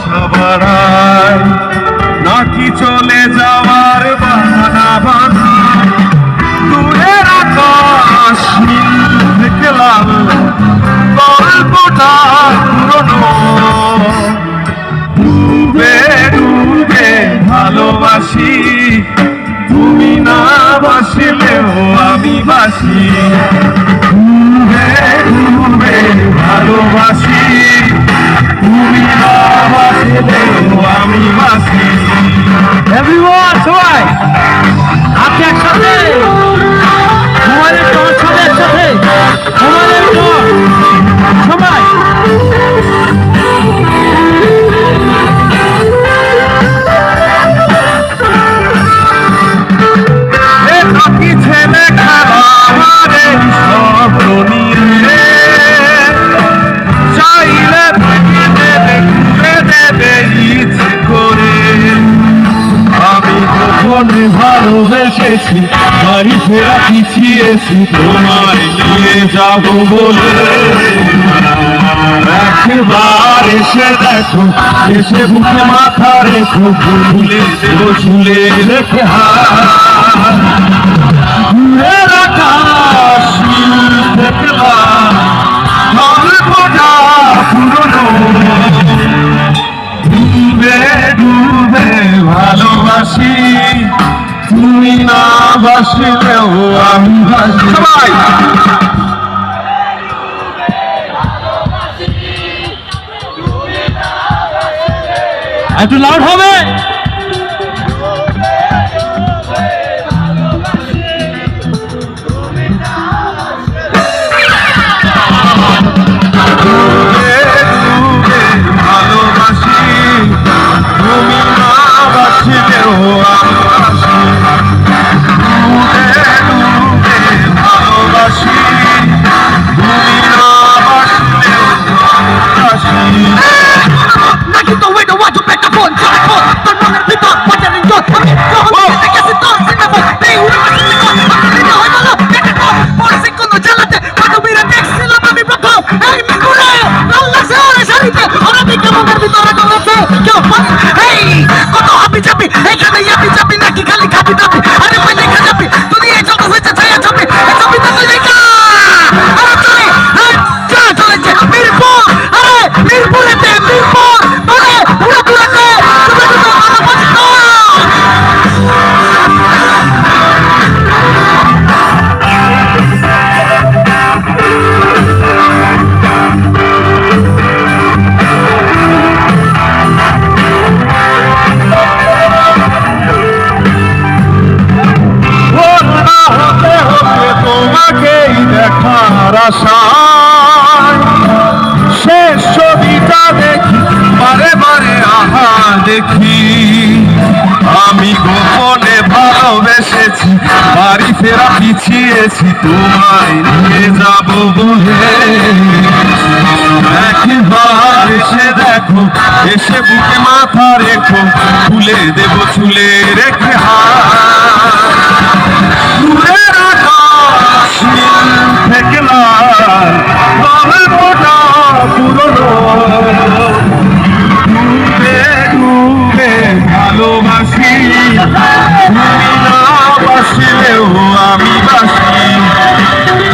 আশা বাড়ায়, নাকি চলে যাওয়ার বাহানা বানায়। দূরের আকাশ নীল থেকে লাল, গল্পটা পুরনো। ডুবে ডুবে ভালোবাসি, তুমি না বাসলেও আমি বাসি। ডুবে ডুবে ভালোবাসি, তুমি না বাসলেও আমি বাসি। এভরিওয়ান, সবাই আপনি একসাথে মোবাইলের টর্চ সবাই একসাথে মোবাইলের টর্চ সবাই। নাকি ছেলে খেলা আমারে স্বপ্ন নিয়ে, চাইলে ভেঙে দেবে ঘুরে দেবে ইচ্ছে করে। আমি কখন ভালোবেসেছি, বাড়ি ফেরা পিছিয়েছি তোমায় নিয়ে যাব বলে। একবার এসে দেখো, এসে বুকে মাথা রেখো, ভুলে দেব চুলে রেখে দূরের আকাশ নীল থেকে লাল, গল্পটা পুরনো। ডুবে ডুবে ভালোবাসি, তুমি না বাসলেও আমি বাসি। সবাই একটু লাউড হবে। ভালোবাসি, তুমি না বাসলেও আমি বাসি। ডুবে ভালোবাসি, তুমি না বাসলেও আমি বাসি। নাকি তো ওই ওয়া তো পেটা ফোন চলে ফোন তোর মনের ভিতর বাজারে জোর আমি যখন দেখেছি তোর সিনেমা এই উড়ে গেছে আমি না হয় বলো পেটা ফোন পড়ছে কোন জ্বালাতে কত বিরা দেখছিলাম আমি প্রথম এই মিকুরে আল্লাহ সারা শাড়িতে ওরা দিকে মনের ভিতরে গলেছে কেউ এই কত হাবি যাবি এখানে যাবি যাবি নাকি খালি খাবি দাবি আরে ভাই দেখা যাবি তুই এই যত হয়েছে ছায়া যাবি এই যাবি তো লেখা আরে চলে চলে যে মিরপুর আরে মিরপুরেতে মিরপুর তোমাকেই দেখার আশায় শেষ ছবিটা দেখি, বারে বারে আহা দেখি। আমি গোপনে ভালোবেসেছি, বাড়ি ফেরা পিছিয়েছি তোমায় নিয়ে যাব বলে। একবার এসে দেখো, এসে বুকে মাথা রেখো, খুলে দেব চুলে রেখে দূরের আকাশ নীল থেকে লাল, গল্পটা পুরনো। ডুবে ডুবে ভালোবাসি, তুমি না বাসলেও আমি বাসি।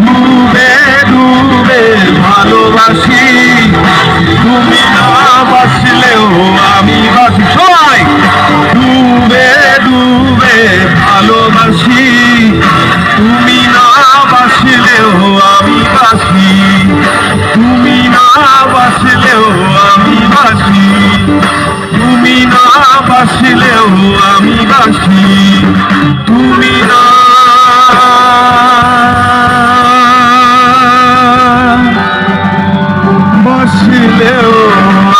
ডুবে ডুবে ভালোবাসি, তুমি না বাসলেও আমি বাসি। সবাই ডুবে ডুবে ভালোবাসি, তুমি না বাসলেও আমি বাসি। তুমি না বাসলেও আমি বাসি, তুমি না বাসলেও আমি বাসি। তুমি না বাসলেও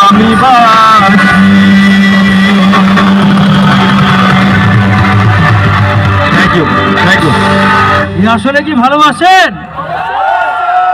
আমি বাসি। আসলে কি ভালোবাসেন?